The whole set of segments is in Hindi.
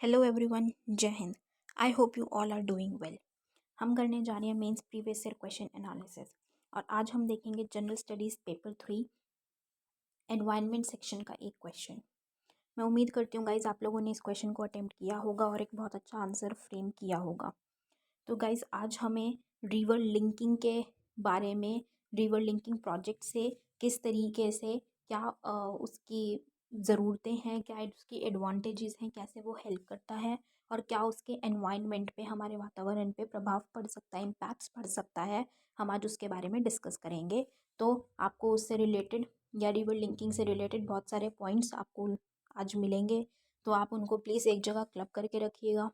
हेलो एवरीवन, जय हिंद। I hope you all are doing well. हम करने जा रहे हैं mains previous year question analysis और आज हम देखेंगे general studies paper 3 environment section का एक क्वेश्चन। मैं उम्मीद करती हूँ गाइज आप लोगों ने इस क्वेश्चन को अटेम्प्ट किया होगा और एक बहुत अच्छा आंसर फ्रेम किया होगा। तो गाइज आज हमें रिवर लिंकिंग के बारे में, रिवर लिंकिंग प्रोजेक्ट से किस तरीके से क्या उसकी ज़रूरतें हैं, क्या उसकी एडवांटेजेस हैं, कैसे वो हेल्प करता है और क्या उसके एनवायरनमेंट पे, हमारे वातावरण पे प्रभाव पड़ सकता है, इम्पैक्ट्स पड़ सकता है। हम आज उसके बारे में डिस्कस करेंगे। तो आपको उससे रिलेटेड या रिवर लिंकिंग से रिलेटेड बहुत सारे पॉइंट्स आपको आज मिलेंगे, तो आप उनको प्लीज़ एक जगह क्लब करके रखिएगा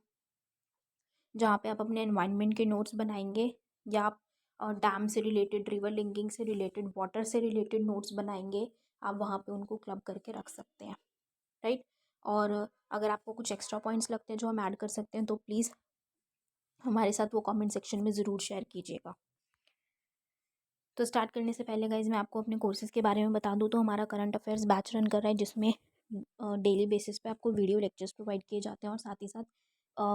जहाँ पे आप अपने एनवायरनमेंट के नोट्स बनाएंगे या आप डैम से रिलेटेड, रिवर लिंकिंग से रिलेटेड, वाटर से रिलेटेड नोट्स बनाएंगे। आप वहाँ पे उनको क्लब करके रख सकते हैं, राइट। और अगर आपको कुछ एक्स्ट्रा पॉइंट्स लगते हैं जो हम ऐड कर सकते हैं तो प्लीज़ हमारे साथ वो कमेंट सेक्शन में ज़रूर शेयर कीजिएगा। तो स्टार्ट करने से पहले गाइज मैं आपको अपने कोर्सेज़ के बारे में बता दूँ तो हमारा करंट अफेयर्स बैच रन कर रहा है जिसमें डेली बेसिस पे आपको वीडियो लेक्चर्स प्रोवाइड किए जाते हैं और साथ ही साथ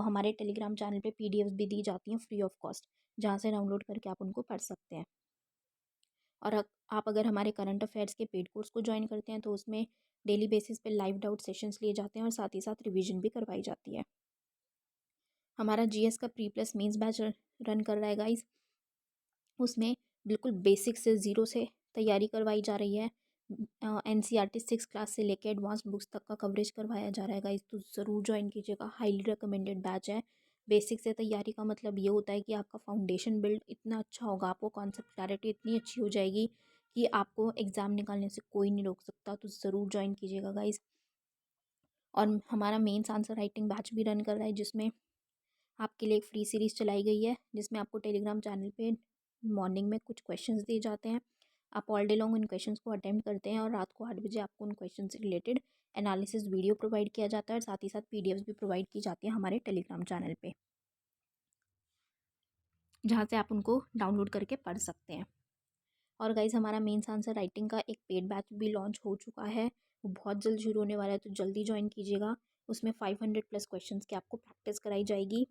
हमारे टेलीग्राम चैनल पे पीडीएफ्स भी दी जाती हैं फ्री ऑफ कॉस्ट, जहाँ से डाउनलोड करके आप उनको पढ़ सकते हैं। और आप अगर हमारे करंट अफेयर्स के पेड कोर्स को ज्वाइन करते हैं तो उसमें डेली बेसिस पे लाइव डाउट सेशंस लिए जाते हैं और साथ ही साथ रिवीजन भी करवाई जाती है। हमारा जीएस का pre plus mains batch run कर रहा है गाइज। उसमें बिल्कुल बेसिक से ज़ीरो से तैयारी करवाई जा रही है। एनसीईआरटी 6 क्लास से लेकर एडवांस बुक्स तक का कवरेज करवाया जा रहा है गाइज, तो ज़रूर ज्वाइन कीजिएगा। हाईली रिकमेंडेड बैच है। बेसिक से तैयारी का मतलब ये होता है कि आपका फाउंडेशन बिल्ड इतना अच्छा होगा, आपको कॉन्सेप्ट क्लैरिटी इतनी अच्छी हो जाएगी कि आपको एग्ज़ाम निकालने से कोई नहीं रोक सकता। तो ज़रूर ज्वाइन कीजिएगा गाइज। और हमारा मेंस आंसर राइटिंग बैच भी रन कर रहा है जिसमें आपके लिए एक फ्री सीरीज़ चलाई गई है जिसमें आपको टेलीग्राम चैनल पे मॉर्निंग में कुछ क्वेश्चंस दिए जाते हैं। आप ऑल डे लॉन्ग उन क्वेश्चंस को अटेम्प्ट करते हैं और रात को 8 बजे आपको उन क्वेश्चन से रिलेटेड एनालिसिस वीडियो प्रोवाइड किया जाता है और साथ ही साथ पीडीएफ्स भी प्रोवाइड की जाती है हमारे टेलीग्राम चैनल पे, जहाँ से आप उनको डाउनलोड करके पढ़ सकते हैं। और गाइज हमारा मेंस आंसर राइटिंग का एक पेड बैच भी लॉन्च हो चुका है, वो बहुत जल्द शुरू होने वाला है, तो जल्दी ज्वाइन कीजिएगा। उसमें 500 प्लस क्वेश्चंस की आपको प्रैक्टिस कराई जाएगी।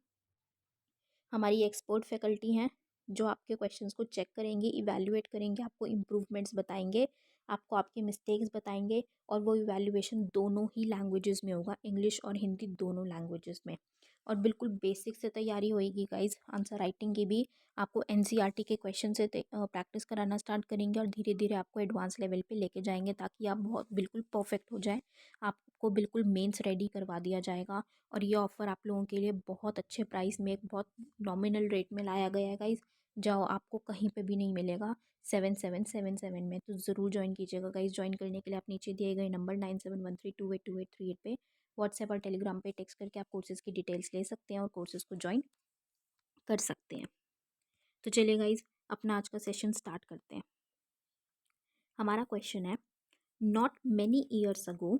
हमारी एक्सपर्ट फैकल्टी हैं जो आपके क्वेश्चंस को चेक करेंगे, इवैल्यूएट करेंगे, आपको इम्प्रूवमेंट्स बताएंगे, आपको आपके मिस्टेक्स बताएंगे। और वो इवैल्यूएशन दोनों ही लैंग्वेजेस में होगा, इंग्लिश और हिंदी दोनों लैंग्वेजेस में। और बिल्कुल बेसिक से तैयारी होएगी गाइज। आंसर राइटिंग की भी आपको एनसीईआरटी के क्वेश्चन से प्रैक्टिस कराना स्टार्ट करेंगे और धीरे धीरे आपको एडवांस लेवल पे लेके जाएंगे ताकि आप बहुत बिल्कुल परफेक्ट हो जाए। आपको बिल्कुल मेंस रेडी करवा दिया जाएगा। और ये ऑफ़र आप लोगों के लिए बहुत अच्छे प्राइस में, एक बहुत नॉमिनल रेट में लाया गया है गाइज़, जो आपको कहीं पे भी नहीं मिलेगा। 7777 में। तो ज़रूर ज्वाइन कीजिएगा गाइज़। ज्वाइन करने के लिए आप नीचे दिए गए नंबर 9713282838 पे व्हाट्सएप और टेलीग्राम पे टेक्स्ट करके आप कोर्सेज़ की डिटेल्स ले सकते हैं और कोर्सेज़ को ज्वाइन कर सकते हैं। तो चलिए गाइज़ अपना आज का सेशन स्टार्ट करते हैं। हमारा क्वेश्चन है, not many years ago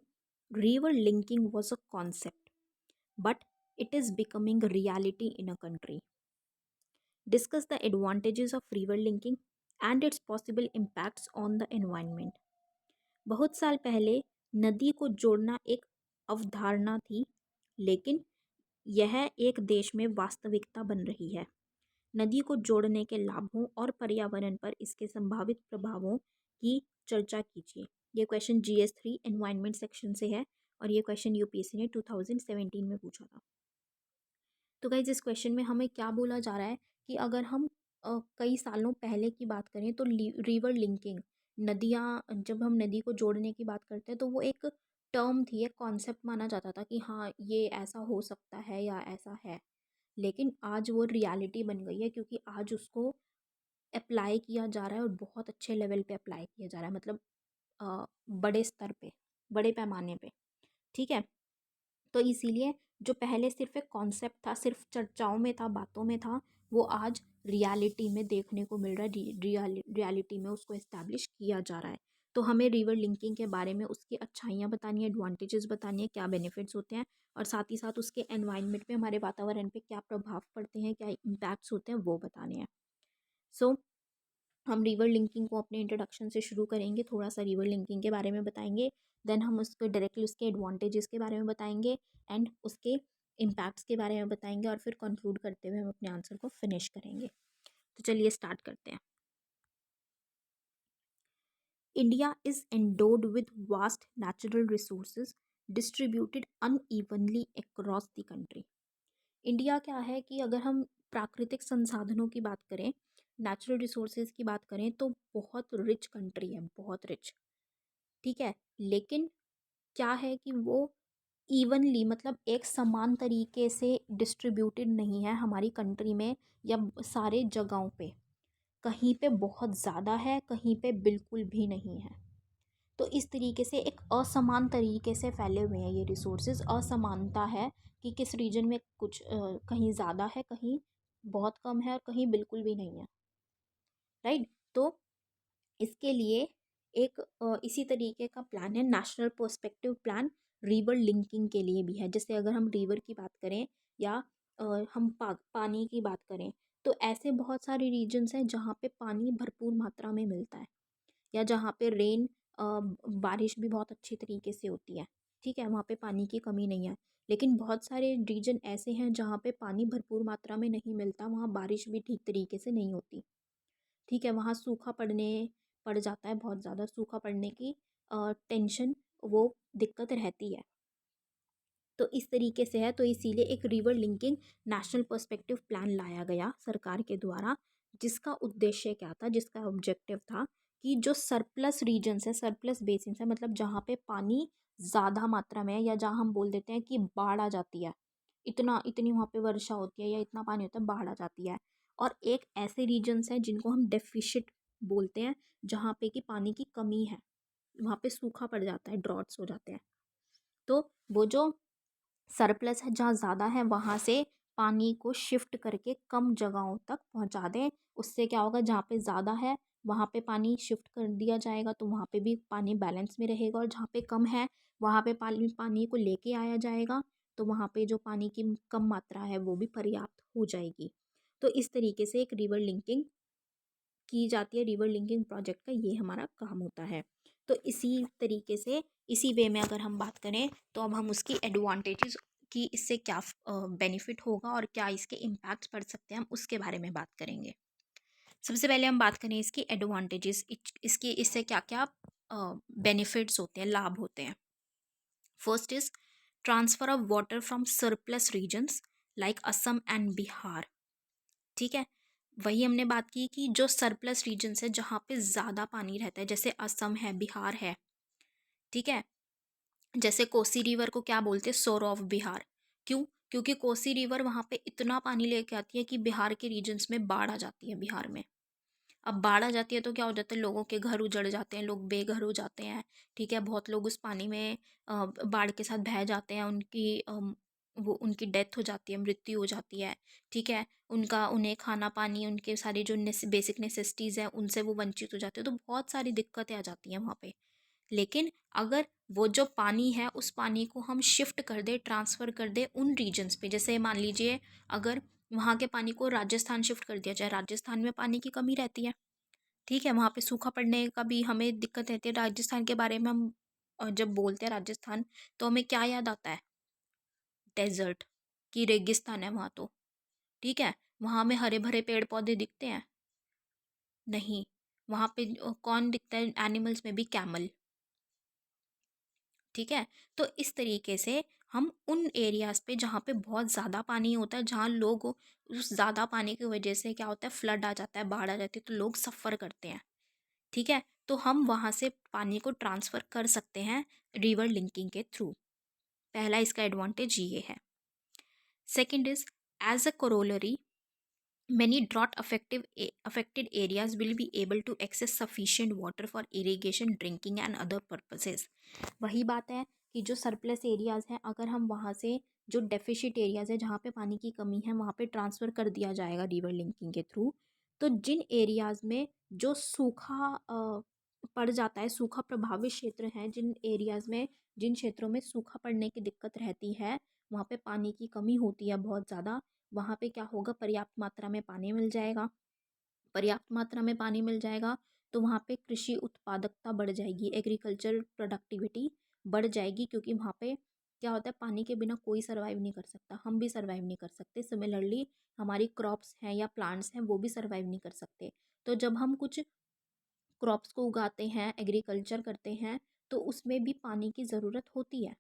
river linking was a concept but it is becoming a reality in a country. Discuss the advantages of river linking and its possible impacts on the environment. बहुत साल पहले नदी को जोड़ना एक अवधारणा थी, लेकिन यह एक देश में वास्तविकता बन रही है। नदी को जोड़ने के लाभों और पर्यावरण पर इसके संभावित प्रभावों की चर्चा कीजिए। ये क्वेश्चन GS3 एनवायरनमेंट सेक्शन से है और ये क्वेश्चन यूपीएससी ने 2017 में पूछा था। तो गाइज इस क्वेश्चन में हमें क्या बोला जा रहा है कि अगर हम कई सालों पहले की बात करें तो रिवर लिंकिंग, नदियाँ, जब हम नदी को जोड़ने की बात करते हैं तो वो एक टर्म थी, एक कॉन्सेप्ट माना जाता था कि हाँ ये ऐसा हो सकता है या ऐसा है। लेकिन आज वो रियलिटी बन गई है क्योंकि आज उसको अप्लाई किया जा रहा है और बहुत अच्छे लेवल पे अप्लाई किया जा रहा है, मतलब बड़े स्तर पे, बड़े पैमाने पे, ठीक है। तो इसीलिए जो पहले सिर्फ एक कॉन्सेप्ट था, सिर्फ चर्चाओं में था, बातों में था, वो आज रियलिटी में देखने को मिल रहा है। रियलिटी में उसको इस्टेब्लिश किया जा रहा है। तो हमें रिवर लिंकिंग के बारे में उसकी अच्छाइयाँ बतानी है, एडवांटेजेस बतानी है, क्या बेनिफिट्स होते हैं और साथ ही साथ उसके एनवायरनमेंट पे, हमारे वातावरण पे क्या प्रभाव पड़ते हैं, क्या इम्पैक्ट्स होते हैं, वो बताने हैं। सो हम रिवर लिंकिंग को अपने इंट्रोडक्शन से शुरू करेंगे, थोड़ा सा रिवर लिंकिंग के बारे में बताएंगे। देन हम उसको डायरेक्टली उसके एडवांटेजेस के बारे में बताएंगे एंड उसके इम्पैक्ट्स के बारे में बताएंगे और फिर कंक्लूड करते हुए हम अपने आंसर को फिनिश करेंगे। तो चलिए स्टार्ट करते हैं। India is endowed with vast natural resources distributed unevenly across the country. India क्या है कि अगर हम प्राकृतिक संसाधनों की बात करें, नेचुरल रिसोर्सेज की बात करें, तो बहुत रिच कंट्री है, बहुत रिच। ठीक है, लेकिन क्या है कि वो इवनली मतलब एक समान तरीके से डिस्ट्रीब्यूटेड नहीं है हमारी कंट्री में या सारे जगहों पे। कहीं पे बहुत ज़्यादा है, कहीं पे बिल्कुल भी नहीं है। तो इस तरीके से एक असमान तरीके से फैले हुए हैं ये रिसोर्सेज। असमानता है कि किस रीजन में कुछ कहीं ज़्यादा है, कहीं बहुत कम है और कहीं बिल्कुल भी नहीं है। राइट। तो इसके लिए एक इसी तरीके का प्लान है, national perspective plan river linking के लिए भी है। जैसे अगर हम रिवर की बात करें या हम पानी की बात करें, तो ऐसे बहुत सारे रीजन्स हैं जहाँ पे पानी भरपूर मात्रा में मिलता है या जहाँ पे बारिश भी बहुत अच्छी तरीके से होती है। ठीक है, वहाँ पे पानी की कमी नहीं है। लेकिन बहुत सारे रीजन ऐसे हैं जहाँ पे पानी भरपूर मात्रा में नहीं मिलता, वहाँ बारिश भी ठीक तरीके से नहीं होती। ठीक है, वहाँ सूखा पड़ जाता है, बहुत ज़्यादा सूखा पड़ने की टेंशन, वो दिक्कत रहती है। तो इस तरीके से है, तो इसीलिए एक river linking national perspective plan लाया गया सरकार के द्वारा, जिसका उद्देश्य क्या था, जिसका ऑब्जेक्टिव था कि जो सरप्लस रीजन्स है, सरप्लस बेसिन्स है, मतलब जहाँ पे पानी ज़्यादा मात्रा में है या जहाँ हम बोल देते हैं कि बाढ़ आ जाती है, इतनी वहाँ पे वर्षा होती है या इतना पानी होता है, बाढ़ आ जाती है। और एक ऐसे रीजन्स हैं जिनको हम डेफिशिट बोलते हैं, जहाँ पे कि पानी की कमी है, वहाँ पे सूखा पड़ जाता है, ड्रॉट्स हो जाते हैं। तो वो जो सरप्लस है, जहाँ ज़्यादा है, वहाँ से पानी को शिफ्ट करके कम जगहों तक पहुँचा दें। उससे क्या होगा, जहाँ पे ज़्यादा है वहाँ पे पानी शिफ्ट कर दिया जाएगा, तो वहाँ पे भी पानी बैलेंस में रहेगा, और जहाँ पे कम है वहाँ पे पानी को लेके आया जाएगा, तो वहाँ पे जो पानी की कम मात्रा है वो भी पर्याप्त हो जाएगी। तो इस तरीके से एक रिवर लिंकिंग की जाती है। रिवर लिंकिंग प्रोजेक्ट का ये हमारा काम होता है। तो इसी तरीके से, इसी वे में अगर हम बात करें, तो अब हम उसकी एडवांटेजेस कि इससे क्या बेनिफिट होगा और क्या इसके इम्पैक्ट्स पड़ सकते हैं, हम उसके बारे में बात करेंगे। सबसे पहले हम बात करें इसकी एडवांटेजेस, इसकी इससे क्या क्या बेनिफिट्स होते हैं, लाभ होते हैं। First is transfer of water from surplus regions like Assam and Bihar. ठीक है, वही हमने बात की कि जो सरप्लस रीजन्स है, जहाँ पे ज़्यादा पानी रहता है, जैसे असम है, बिहार है। ठीक है, जैसे कोसी रिवर को क्या बोलते हैं, सोर ऑफ बिहार। क्यों? क्योंकि कोसी रिवर वहाँ पे इतना पानी लेके आती है कि बिहार के रीजन्स में बाढ़ आ जाती है, बिहार में। अब बाढ़ आ जाती है तो क्या हो जाता है, लोगों के घर उजड़ जाते हैं, लोग बेघर हो जाते हैं। ठीक है, बहुत लोग उस पानी में बाढ़ के साथ बह जाते हैं, वो उनकी डेथ हो जाती है, मृत्यु हो जाती है। ठीक है, उन्हें खाना पानी, उनके सारी जो बेसिक नेसेसिटीज़ हैं, उनसे वो वंचित हो जाते हैं, तो बहुत सारी दिक्कतें आ जाती हैं वहाँ पे। लेकिन अगर वो जो पानी है, उस पानी को हम शिफ्ट कर दे, ट्रांसफ़र कर दे उन रीजन्स पे, जैसे मान लीजिए अगर वहाँ के पानी को राजस्थान शिफ्ट कर दिया जाए, राजस्थान में पानी की कमी रहती है। ठीक है, वहाँ पे सूखा पड़ने का भी हमें दिक्कत रहती है। राजस्थान के बारे में हम जब बोलते हैं राजस्थान, तो हमें क्या याद आता है, डेजर्ट, की रेगिस्तान है वहाँ तो। ठीक है, वहाँ में हरे भरे पेड़ पौधे दिखते हैं, नहीं। वहाँ पे कौन दिखता है, एनिमल्स में भी कैमल। ठीक है, तो इस तरीके से हम उन एरियाज़ पे जहाँ पे बहुत ज़्यादा पानी होता है, जहाँ लोग उस ज़्यादा पानी की वजह से क्या होता है, फ्लड आ जाता है, बाढ़ आ जाती है, तो लोग सफ़र करते हैं। ठीक है, तो हम वहाँ से पानी को ट्रांसफ़र कर सकते हैं रिवर लिंकिंग के थ्रू। पहला इसका एडवांटेज ये है। Second is, as a corollary many drought affected areas will be able to access sufficient water for irrigation, drinking and other purposes। वही बात है कि जो सरप्लस एरियाज़ हैं, अगर हम वहाँ से जो डेफिशिट एरियाज़ है, जहाँ पे पानी की कमी है, वहाँ पे ट्रांसफ़र कर दिया जाएगा रिवर लिंकिंग के थ्रू, तो जिन एरियाज़ में जो सूखा पड़ जाता है, सूखा प्रभावित क्षेत्र हैं, जिन एरियाज़ में, जिन क्षेत्रों में सूखा पड़ने की दिक्कत रहती है, वहाँ पे पानी की कमी होती है बहुत ज़्यादा, वहाँ पे क्या होगा, पर्याप्त मात्रा में पानी मिल जाएगा। पर्याप्त मात्रा में पानी मिल जाएगा तो वहाँ पे कृषि उत्पादकता बढ़ जाएगी, एग्रीकल्चर प्रोडक्टिविटी बढ़ जाएगी, क्योंकि वहाँ पे क्या होता है, पानी के बिना कोई सर्वाइव नहीं कर सकता, हम भी सर्वाइव नहीं कर सकते। सिमिलरली हमारी क्रॉप्स हैं या प्लांट्स हैं वो भी सर्वाइव नहीं कर सकते। तो जब हम कुछ क्रॉप्स को उगाते हैं, एग्रीकल्चर करते हैं, तो उसमें भी पानी की ज़रूरत होती है।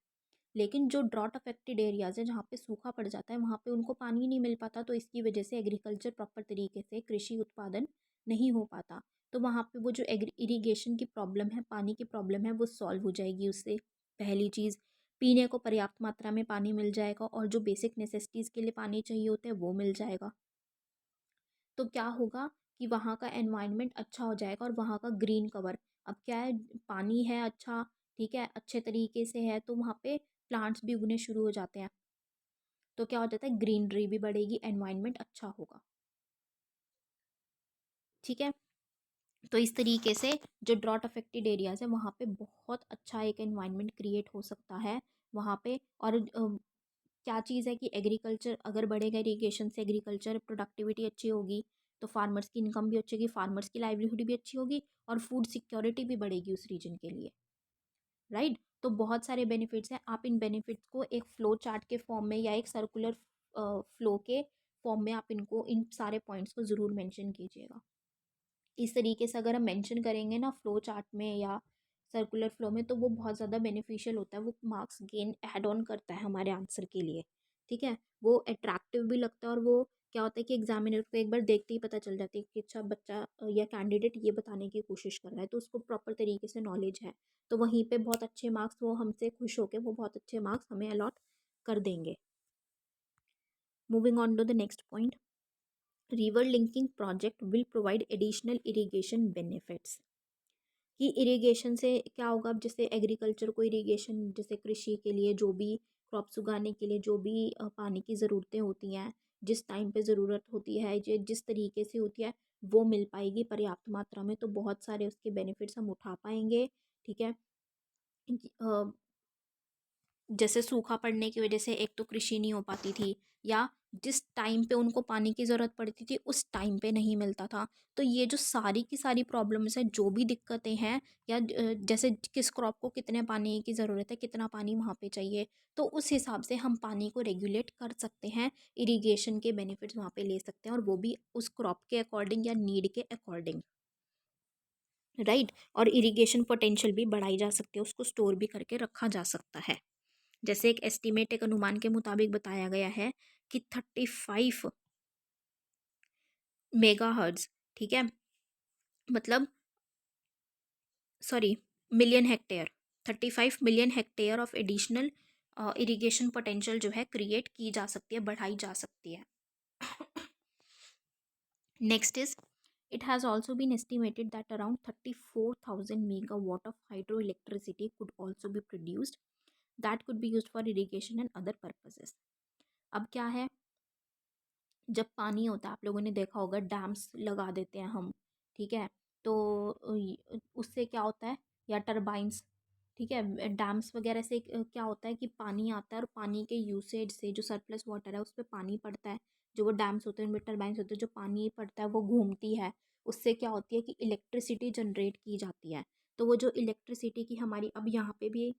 लेकिन जो ड्रॉट अफेक्टेड एरियाज़ है, जहाँ पे सूखा पड़ जाता है, वहाँ पे उनको पानी नहीं मिल पाता, तो इसकी वजह से एग्रीकल्चर प्रॉपर तरीके से कृषि उत्पादन नहीं हो पाता। तो वहाँ पे वो जो एग्री इरिगेशन की प्रॉब्लम है, पानी की प्रॉब्लम है, वो सॉल्व हो जाएगी उससे। पहली चीज़, पीने को पर्याप्त मात्रा में पानी मिल जाएगा और जो बेसिक नेसेसिटीज़ के लिए पानी चाहिए होता है वो मिल जाएगा। तो क्या होगा कि वहाँ का एनवायरनमेंट अच्छा हो जाएगा और वहाँ का ग्रीन कवर, अब क्या है, पानी है अच्छा, ठीक है, अच्छे तरीके से है, तो वहाँ पे प्लांट्स भी उगने शुरू हो जाते हैं। तो क्या हो जाता है, ग्रीनरी भी बढ़ेगी, एनवायरनमेंट अच्छा होगा। ठीक है। तो इस तरीके से जो ड्रॉट अफेक्टेड एरियाज़ है वहाँ पे बहुत अच्छा एक एनवायरनमेंट क्रिएट हो सकता है वहाँ पे। और क्या चीज़ है कि एग्रीकल्चर अगर बढ़ेगा, इरीगेशन से एग्रीकल्चर प्रोडक्टिविटी अच्छी होगी, तो फार्मर्स की इनकम भी अच्छी होगी, फार्मर्स की लाइवलीहुड भी अच्छी होगी और फूड सिक्योरिटी भी बढ़ेगी उस रीजन के लिए। राइट। तो बहुत सारे बेनिफिट्स हैं। आप इन बेनिफिट्स को एक फ्लो चार्ट के फॉर्म में या एक सर्कुलर फ्लो के फॉर्म में आप इनको, इन सारे पॉइंट्स को ज़रूर मेंशन कीजिएगा। इस तरीके से अगर हम मेंशन करेंगे ना फ्लो चार्ट में या सर्कुलर फ्लो में, तो वो बहुत ज़्यादा बेनिफिशियल होता है, वो मार्क्स गेन ऐड ऑन करता है हमारे आंसर के लिए। ठीक है। वो अट्रैक्टिव भी लगता है और वो क्या होता है कि एग्जामिनर को एक बार देखते ही पता चल जाती है कि अच्छा बच्चा या कैंडिडेट ये बताने की कोशिश कर रहा है, तो उसको प्रॉपर तरीके से नॉलेज है। तो वहीं पे बहुत अच्छे मार्क्स, वो हमसे खुश होकर वो बहुत अच्छे मार्क्स हमें अलॉट कर देंगे। Moving on to the next point, river linking project will provide additional irrigation benefits. कि इरिगेशन से क्या होगा, अब जैसे एग्रीकल्चर को इरिगेशन, जैसे कृषि के लिए जो भी क्रॉप्स उगाने के लिए जो भी पानी की ज़रूरतें होती हैं, जिस टाइम पे ज़रूरत होती है, जिस तरीके से होती है, वो मिल पाएगी पर्याप्त मात्रा में, तो बहुत सारे उसके बेनिफिट्स हम उठा पाएंगे। ठीक है। जैसे सूखा पड़ने की वजह से एक तो कृषि नहीं हो पाती थी, या जिस टाइम पे उनको पानी की ज़रूरत पड़ती थी उस टाइम पे नहीं मिलता था। तो ये जो सारी की सारी प्रॉब्लम्स हैं, जो भी दिक्कतें हैं, या जैसे किस क्रॉप को कितने पानी की ज़रूरत है, कितना पानी वहाँ पे चाहिए, तो उस हिसाब से हम पानी को रेगुलेट कर सकते हैं, इरिगेशन के बेनिफिट्स वहाँ पे ले सकते हैं, और वो भी उस क्रॉप के अकॉर्डिंग या नीड के अकॉर्डिंग। राइट। और इरिगेशन पोटेंशियल भी बढ़ाई जा सकती है, उसको स्टोर भी करके रखा जा सकता है। जैसे एक एस्टीमेट, एक अनुमान के मुताबिक बताया गया है कि 35 मेगाहर्ट्ज, ठीक है, मतलब sorry, million hectare, 35 million hectare of additional irrigation potential जो है क्रिएट की जा सकती है, बढ़ाई जा सकती है। Next is, it has also been estimated that around 34,000 megawatt of hydroelectricity could also be produced, that could be used for irrigation and other purposes. अब क्या है, जब पानी होता है, आप लोगों ने देखा होगा डैम्स लगा देते हैं हम, ठीक है, तो उससे क्या होता है, या टरबाइंस, ठीक है, डैम्स वगैरह से क्या होता है कि पानी आता है और पानी के यूसेज से जो सरप्लस वाटर है उस पर पानी पड़ता है, जो वो डैम्स होते हैं उनमें टरबाइंस होते हैं, जो पानी पड़ता है वो घूमती है, उससे क्या होती है कि इलेक्ट्रिसिटी जनरेट की जाती है। तो वो जो इलेक्ट्रिसिटी की हमारी, अब यहाँ पे भी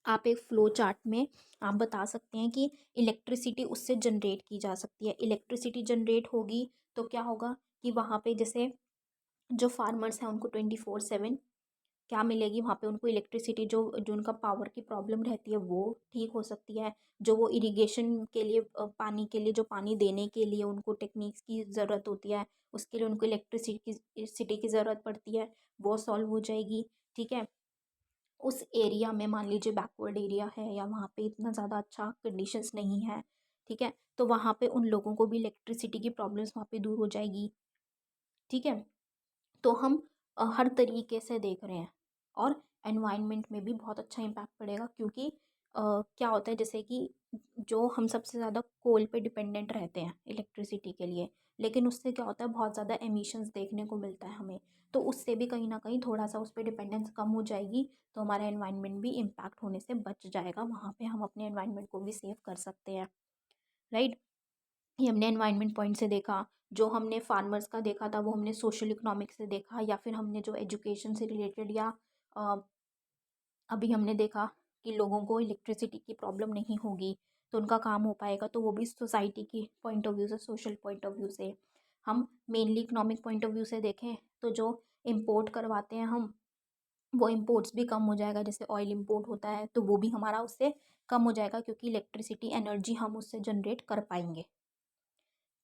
आप एक फ्लो चार्ट में आप बता सकते हैं कि इलेक्ट्रिसिटी उससे जनरेट की जा सकती है। इलेक्ट्रिसिटी जनरेट होगी तो क्या होगा कि वहाँ पे जैसे जो फार्मर्स हैं उनको 24/7 क्या मिलेगी, वहाँ पे उनको इलेक्ट्रिसिटी, जो जो उनका पावर की प्रॉब्लम रहती है वो ठीक हो सकती है। जो वो इरिगेशन के लिए पानी के लिए, जो पानी देने के लिए उनको टेक्निक्स की ज़रूरत होती है, उसके लिए उनको इलेक्ट्रिसिटी की ज़रूरत पड़ती है, वो सॉल्व हो जाएगी। ठीक है। उस एरिया में मान लीजिए बैकवर्ड एरिया है या वहाँ पे इतना ज़्यादा अच्छा कंडीशंस नहीं है, ठीक है, तो वहाँ पे उन लोगों को भी इलेक्ट्रिसिटी की प्रॉब्लम्स वहाँ पे दूर हो जाएगी। ठीक है। तो हम हर तरीके से देख रहे हैं, और एनवायरनमेंट में भी बहुत अच्छा इम्पैक्ट पड़ेगा, क्योंकि क्या होता है जैसे कि जो हम सबसे ज़्यादा कोल पे डिपेंडेंट रहते हैं इलेक्ट्रिसिटी के लिए, लेकिन उससे क्या होता है बहुत ज़्यादा एमिशंस देखने को मिलता है हमें, तो उससे भी कहीं ना कहीं थोड़ा सा उस पर डिपेंडेंस कम हो जाएगी, तो हमारा एनवायरनमेंट भी इम्पैक्ट होने से बच जाएगा, वहाँ पे हम अपने एनवायरनमेंट को भी सेव कर सकते हैं। राइट। ये हमने एनवायरनमेंट पॉइंट से देखा, जो हमने फार्मर्स का देखा था वो हमने सोशल इकोनॉमिक से देखा, या फिर हमने जो एजुकेशन से रिलेटेड, या अ, अभी हमने देखा कि लोगों को इलेक्ट्रिसिटी की प्रॉब्लम नहीं होगी, तो उनका काम हो पाएगा। तो वो भी सोसाइटी की पॉइंट ऑफ व्यू से, सोशल पॉइंट ऑफ व्यू से, हम mainly economic point of view से देखें तो जो इम्पोर्ट करवाते हैं हम, वो इम्पोर्ट्स भी कम हो जाएगा। जैसे ऑयल इम्पोर्ट होता है तो वो भी हमारा उससे कम हो जाएगा, क्योंकि इलेक्ट्रिसिटी एनर्जी हम उससे जनरेट कर पाएंगे।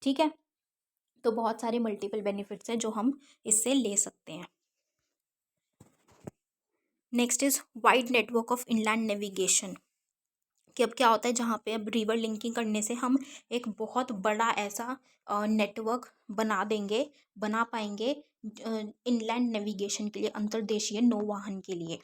ठीक है, तो बहुत सारे मल्टीपल बेनिफिट्स हैं जो हम इससे ले सकते हैं। Next is wide network of inland navigation. कि अब क्या होता है, जहाँ पे अब रिवर लिंकिंग करने से हम एक बहुत बड़ा ऐसा नेटवर्क बना पाएंगे इनलैंड नेविगेशन के लिए, अंतर्देशीय नौवाहन के लिए।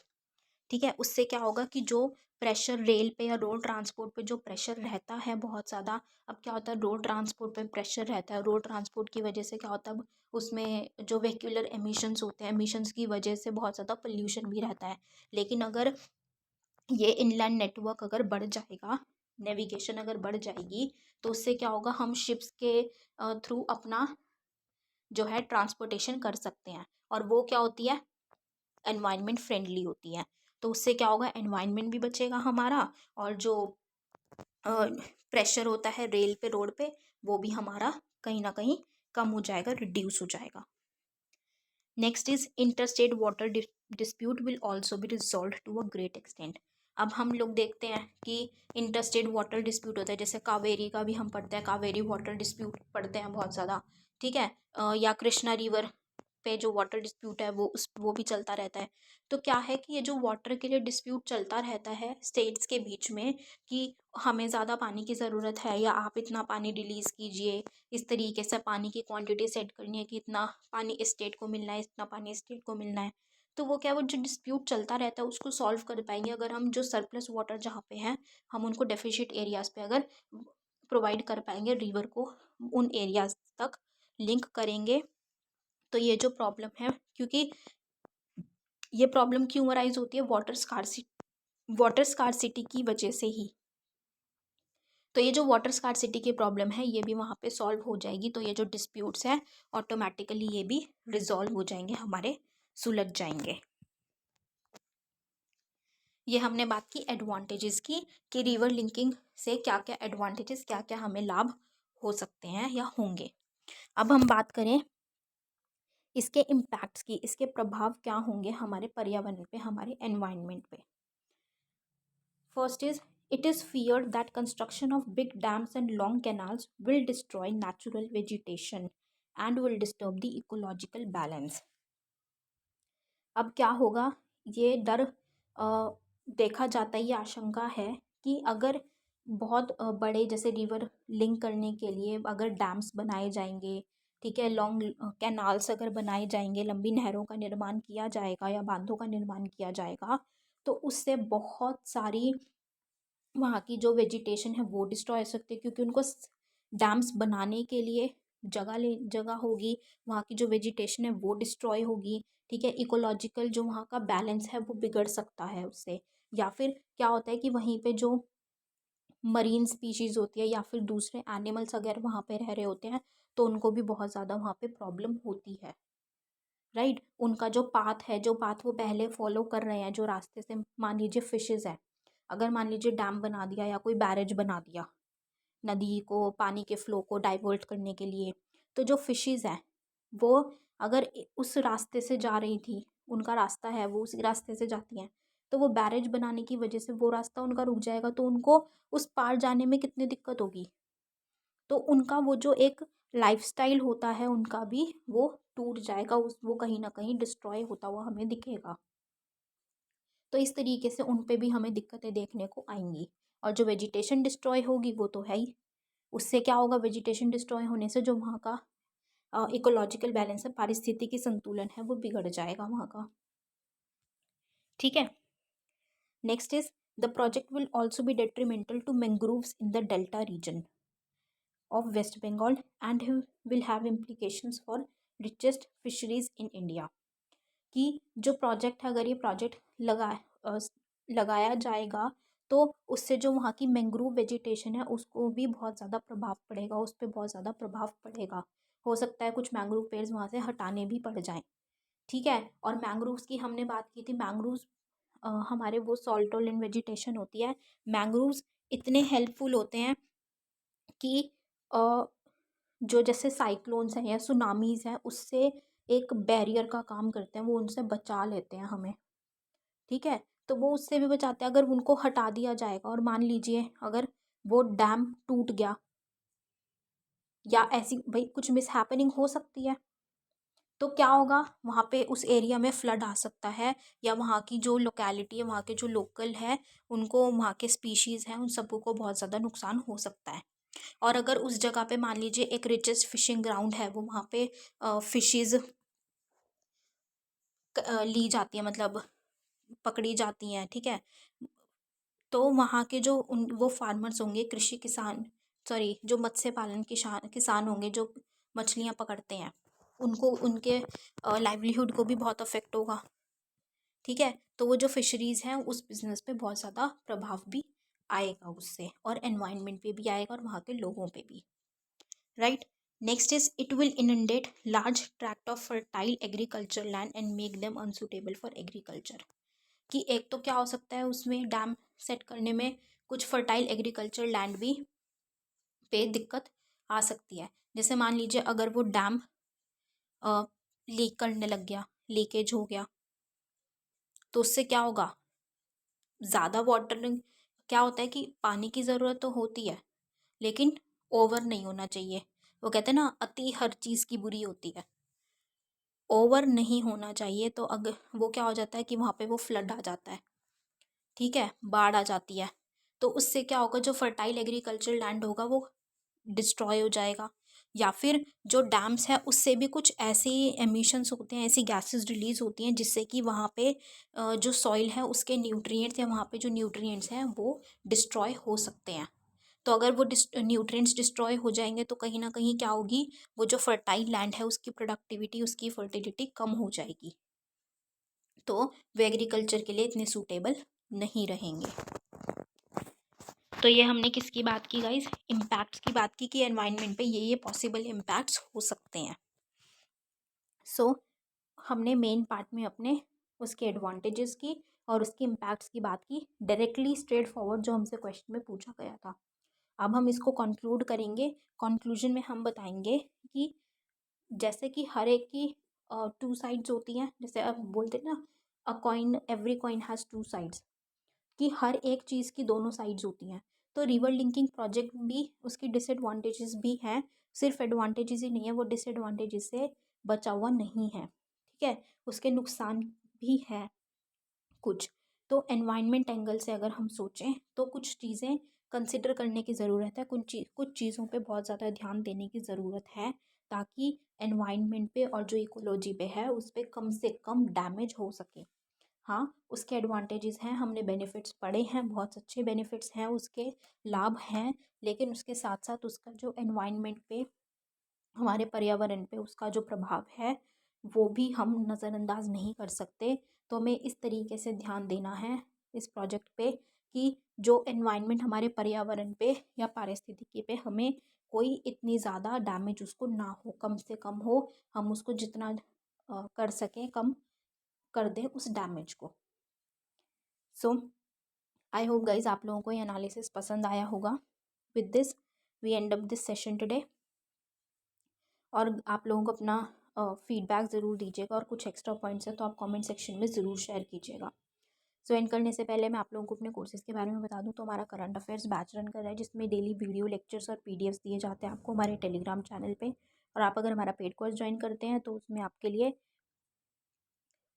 ठीक है, उससे क्या होगा कि जो प्रेशर रेल पे या रोड ट्रांसपोर्ट पे जो प्रेशर रहता है बहुत ज़्यादा, अब क्या होता है रोड ट्रांसपोर्ट पे प्रेशर रहता है, रोड ट्रांसपोर्ट की वजह से क्या होता है, उसमें जो व्हीक्यूलर एमिशंस होते हैं, एमिशंस की वजह से बहुत ज़्यादा पोल्यूशन भी रहता है। लेकिन अगर ये इनलैंड नेटवर्क अगर बढ़ जाएगा, नेविगेशन अगर बढ़ जाएगी, तो उससे क्या होगा, हम शिप्स के थ्रू अपना जो है ट्रांसपोर्टेशन कर सकते हैं, और वो क्या होती है, एनवायरनमेंट फ्रेंडली होती है। तो उससे क्या होगा, एनवायरनमेंट भी बचेगा हमारा, और जो प्रेशर होता है रेल पे, रोड पे, वो भी हमारा कहीं ना कहीं कम हो जाएगा, रिड्यूस हो जाएगा। Next is interstate water dispute will also be resolve to a great extent. अब हम लोग देखते हैं कि इंटरस्टेट वाटर डिस्प्यूट होता है, जैसे कावेरी का भी हम पढ़ते हैं, कावेरी वाटर डिस्प्यूट पढ़ते हैं बहुत ज़्यादा। ठीक है, या कृष्णा रिवर पे जो वाटर डिस्प्यूट है वो भी चलता रहता है। तो क्या है कि ये जो वाटर के लिए डिस्प्यूट चलता रहता है स्टेट्स के बीच में, कि हमें ज़्यादा पानी की ज़रूरत है, या आप इतना पानी रिलीज़ कीजिए, इस तरीके से पानी की क्वांटिटी सेट करनी है कि इतना पानी स्टेट को मिलना है, इतना पानी स्टेट को मिलना है। तो वो क्या, वो जो डिस्प्यूट चलता रहता है उसको सॉल्व कर पाएंगे अगर हम जो सरप्लस वाटर जहाँ पे है, हम उनको डेफिशिट एरियाज़ पे अगर प्रोवाइड कर पाएंगे, रिवर को उन एरियाज तक लिंक करेंगे। तो ये जो प्रॉब्लम है, क्योंकि ये प्रॉब्लम क्यों अराइज होती है, वाटर स्कार्सिटी की वजह से ही। तो ये जो वाटर स्कार्सिटी की प्रॉब्लम है ये भी वहाँ पे सॉल्व हो जाएगी, तो ये जो डिस्प्यूट्स हैं ऑटोमेटिकली ये भी रिजॉल्व हो जाएंगे, हमारे सुलझ जाएंगे। ये हमने बात की एडवांटेजेस की, कि रिवर लिंकिंग से क्या क्या एडवांटेजेस, क्या क्या हमें लाभ हो सकते हैं या होंगे। अब हम बात करें इसके इम्पैक्ट्स की, इसके प्रभाव क्या होंगे हमारे पर्यावरण पे, हमारे एनवायरनमेंट पे। First is, it is feared that construction of big dams and long canals will destroy natural vegetation and will disturb the ecological balance. अब क्या होगा, ये डर देखा जाता है, ये आशंका है कि अगर बहुत बड़े जैसे रिवर लिंक करने के लिए अगर डैम्स बनाए जाएंगे, ठीक है, लॉन्ग कैनाल्स अगर बनाए जाएंगे, लंबी नहरों का निर्माण किया जाएगा या बांधों का निर्माण किया जाएगा, तो उससे बहुत सारी वहाँ की जो वेजिटेशन है वो डिस्ट्रॉय हो सकती है, क्योंकि उनको डैम्स बनाने के लिए जगह होगी, वहाँ की जो वेजिटेशन है वो डिस्ट्रॉय होगी। ठीक है, इकोलॉजिकल जो वहाँ का बैलेंस है वो बिगड़ सकता है उससे। या फिर क्या होता है कि वहीं पे जो मरीन स्पीशीज़ होती है या फिर दूसरे एनिमल्स अगर वहाँ पे रह रहे होते हैं, तो उनको भी बहुत ज़्यादा वहाँ पे प्रॉब्लम होती है। राइट, उनका जो पाथ वो पहले फॉलो कर रहे हैं, जो रास्ते से, मान लीजिए फिशेज़ है, अगर मान लीजिए डैम बना दिया या कोई बैरेज बना दिया नदी को, पानी के फ्लो को डाइवर्ट करने के लिए, तो जो फिशेज़ हैं वो अगर उस रास्ते से जा रही थी, उनका रास्ता है वो उसी रास्ते से जाती हैं, तो वो बैरेज बनाने की वजह से वो रास्ता उनका रुक जाएगा, तो उनको उस पार जाने में कितनी दिक्कत होगी। तो उनका वो जो एक लाइफस्टाइल होता है उनका भी वो टूट जाएगा, वो कहीं ना कहीं डिस्ट्रॉय होता हुआ हमें दिखेगा। तो इस तरीके से उन पे भी हमें दिक्कतें देखने को आएंगी। और जो वेजिटेशन डिस्ट्रॉय होगी वो तो है ही, उससे क्या होगा, वेजिटेशन डिस्ट्रॉय होने से जो वहाँ का इकोलॉजिकल बैलेंस है, पारिस्थितिकी संतुलन है, वो बिगड़ जाएगा वहाँ का। ठीक है, next is, the project will also be detrimental to mangroves in the delta region of West Bengal and will have implications for richest fisheries in India. कि जो प्रोजेक्ट है, अगर ये प्रोजेक्ट लगाया जाएगा, तो उससे जो वहाँ की मैंग्रोव वेजिटेशन है उसको भी बहुत ज़्यादा प्रभाव पड़ेगा, उस पर बहुत ज़्यादा प्रभाव पड़ेगा। हो सकता है कुछ मैंग्रोव पेड़ वहाँ से हटाने भी पड़ जाएं। ठीक है, और मैंग्रोव्स की हमने बात की थी, मैंग्रोव्स हमारे वो सॉल्ट टॉलरेंट वेजिटेशन होती है, मैंग्रोव्स इतने हेल्पफुल होते हैं कि जो जैसे साइक्लोन्स हैं या सुनामीज़ हैं उससे एक बैरियर का काम करते हैं, वो उनसे बचा लेते हैं हमें, ठीक है। तो वो उससे भी बचाते हैं। अगर उनको हटा दिया जाएगा और मान लीजिए अगर वो डैम टूट गया या ऐसी भाई कुछ मिसहैपनिंग हो सकती है, तो क्या होगा, वहाँ पे उस एरिया में फ्लड आ सकता है, या वहाँ की जो लोकेलिटी है, वहाँ के जो लोकल है, उनको, वहाँ के स्पीशीज़ हैं, उन सबको को बहुत ज़्यादा नुकसान हो सकता है। और अगर उस जगह पे मान लीजिए एक रिचेस्ट फिशिंग ग्राउंड है, वो वहाँ पे फिशेज़ ली जाती हैं, मतलब पकड़ी जाती हैं, ठीक है। तो वहाँ के जो उन वो फार्मर्स होंगे, कृषि किसान, सॉरी जो मत्स्य पालन किसान किसान होंगे जो मछलियाँ पकड़ते हैं, उनको उनके लाइवलीहुड को भी बहुत अफेक्ट होगा, ठीक है। तो वो जो फिशरीज़ हैं उस बिज़नेस पे बहुत ज़्यादा प्रभाव भी आएगा उससे, और एनवायरनमेंट पे भी आएगा और वहाँ के लोगों पे भी, right. Next is it will inundate large tract of fertile agriculture land and make them unsuitable for agriculture. कि एक तो क्या हो सकता है उसमें डैम सेट करने में कुछ फर्टाइल एग्रीकल्चर लैंड भी पे दिक्कत आ सकती है। जैसे मान लीजिए अगर वो डैम लीक करने लग गया, लीकेज हो गया, तो उससे क्या होगा, ज़्यादा वाटरिंग, क्या होता है कि पानी की ज़रूरत तो होती है लेकिन ओवर नहीं होना चाहिए। वो कहते हैं ना, अति हर चीज़ की बुरी होती है, ओवर नहीं होना चाहिए। तो अगर वो क्या हो जाता है कि वहाँ पे वो फ्लड आ जाता है, ठीक है, बाढ़ आ जाती है। तो उससे क्या होगा, जो फर्टाइल एग्रीकल्चर लैंड होगा वो डिस्ट्रॉय हो जाएगा। या फिर जो डैम्स है उससे भी कुछ ऐसे एमिशंस होते हैं, ऐसी गैसेस रिलीज होती हैं जिससे कि वहाँ पे जो सॉइल है उसके न्यूट्रिएंट्स, या वहाँ पे जो न्यूट्रिएंट्स हैं वो डिस्ट्रॉय हो सकते हैं। तो अगर वो न्यूट्रिएंट्स डिस्ट्रॉय हो जाएंगे तो कहीं ना कहीं क्या होगी, वो जो फर्टाइल लैंड है उसकी प्रोडक्टिविटी, उसकी फर्टिलिटी कम हो जाएगी, तो वो एग्रीकल्चर के लिए इतने सूटेबल नहीं रहेंगे। तो ये हमने किसकी बात की गाइज, इम्पैक्ट्स की बात की कि एनवायरनमेंट पे ये पॉसिबल इम्पैक्ट्स हो सकते हैं। सो हमने मेन पार्ट में अपने उसके एडवांटेजेस की और उसके इम्पैक्ट्स की बात की, डायरेक्टली स्ट्रेट फॉरवर्ड जो हमसे क्वेश्चन में पूछा गया था। अब हम इसको कंक्लूड करेंगे। कंक्लूजन में हम बताएंगे कि जैसे कि हर एक की टू साइड्स होती हैं, जैसे अब बोलते हैं ना, अ coin, every coin has two sides, कि हर एक चीज़ की दोनों साइड्स होती हैं। तो रिवर लिंकिंग प्रोजेक्ट भी, उसकी डिसएडवांटेजेस भी हैं, सिर्फ एडवांटेजेस ही नहीं है, वो डिसएडवांटेजेस से बचा हुआ नहीं है, ठीक है, उसके नुकसान भी है कुछ। तो एनवायरनमेंट एंगल से अगर हम सोचें तो कुछ चीज़ें कंसिडर करने की ज़रूरत है, कुछ चीज़ों पे बहुत ज़्यादा ध्यान देने की ज़रूरत है, ताकि एनवायरनमेंट पे और जो इकोलॉजी पे है उस पर कम से कम डैमेज हो सके। हाँ, उसके एडवांटेजेस हैं, हमने बेनिफिट्स पढ़े हैं, बहुत अच्छे बेनिफिट्स हैं, उसके लाभ हैं, लेकिन उसके साथ साथ उसका जो एनवायरनमेंट पे, हमारे पर्यावरण पे उसका जो प्रभाव है वो भी हम नज़रअंदाज नहीं कर सकते। तो हमें इस तरीके से ध्यान देना है इस प्रोजेक्ट पे कि जो एनवायरनमेंट, हमारे पर्यावरण पे या पारिस्थितिकी पे हमें कोई इतनी ज़्यादा डैमेज उसको ना हो, कम से कम हो, हम उसको जितना कर सकें कम कर दें उस डैमेज को। सो आई होप गाइज आप लोगों को ये एनालिसिस पसंद आया होगा। With this we end up this session today. और आप लोगों को अपना फीडबैक ज़रूर दीजिएगा, और कुछ एक्स्ट्रा पॉइंट्स हैं तो आप कमेंट सेक्शन में ज़रूर शेयर कीजिएगा। सो एंड करने से पहले मैं आप लोगों को अपने कोर्सेज़ के बारे में बता दूं, तो हमारा करंट अफेयर्स बैच रन कर रहा है जिसमें डेली वीडियो लेक्चर्स और पीडीएफ्स दिए जाते हैं आपको हमारे टेलीग्राम चैनल पे। और आप अगर हमारा पेड कोर्स ज्वाइन करते हैं तो उसमें आपके लिए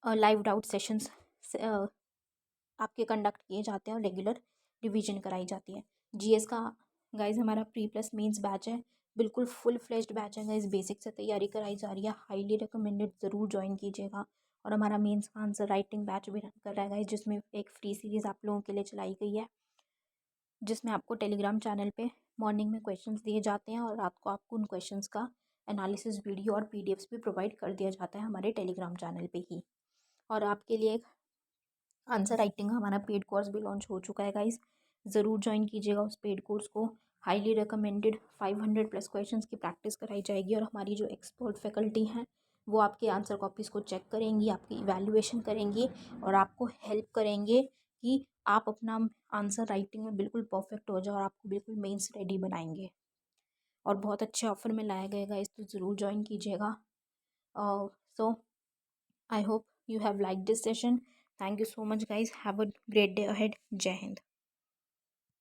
लाइव डाउट सेशंस आपके कंडक्ट किए जाते हैं और रेगुलर रिवीजन कराई जाती है। जीएस का गाइज हमारा प्री प्लस मेंस बैच है, बिल्कुल फुल फ्लेज्ड बैच है गाइज, बेसिक से तैयारी कराई जा रही है, हाईली रिकमेंडेड, ज़रूर ज्वाइन कीजिएगा। और हमारा मेंस का आंसर राइटिंग बैच भी रन कर रहा है गाइज, जिसमें एक फ्री सीरीज़ आप लोगों के लिए चलाई गई है, जिसमें आपको टेलीग्राम चैनल पे मॉर्निंग में क्वेश्चंस दिए जाते हैं और रात को आपको उन क्वेश्चंस का एनालिसिस वीडियो और पीडीएफ्स भी प्रोवाइड कर दिया जाता है हमारे टेलीग्राम चैनल पे ही। और आपके लिए आंसर राइटिंग का हमारा पेड कोर्स भी लॉन्च हो चुका है गाइस, ज़रूर ज्वाइन कीजिएगा उस पेड कोर्स को। हाईली रिकमेंडेड 500 प्लस क्वेश्चंस की प्रैक्टिस कराई जाएगी, और हमारी जो एक्सपर्ट फैकल्टी हैं वो आपके आंसर कॉपीज़ को चेक करेंगी, आपकी इवैल्यूएशन करेंगी और आपको हेल्प करेंगे कि आप अपना आंसर राइटिंग में बिल्कुल परफेक्ट हो जाओ और आपको बिल्कुल मेंस रेडी बनाएंगे। और बहुत अच्छे ऑफर में लाया गया गाइस, तो ज़रूर ज्वाइन कीजिएगा। So I hope you have liked this session. Thank you so much guys. Have a great day ahead. Jai Hind.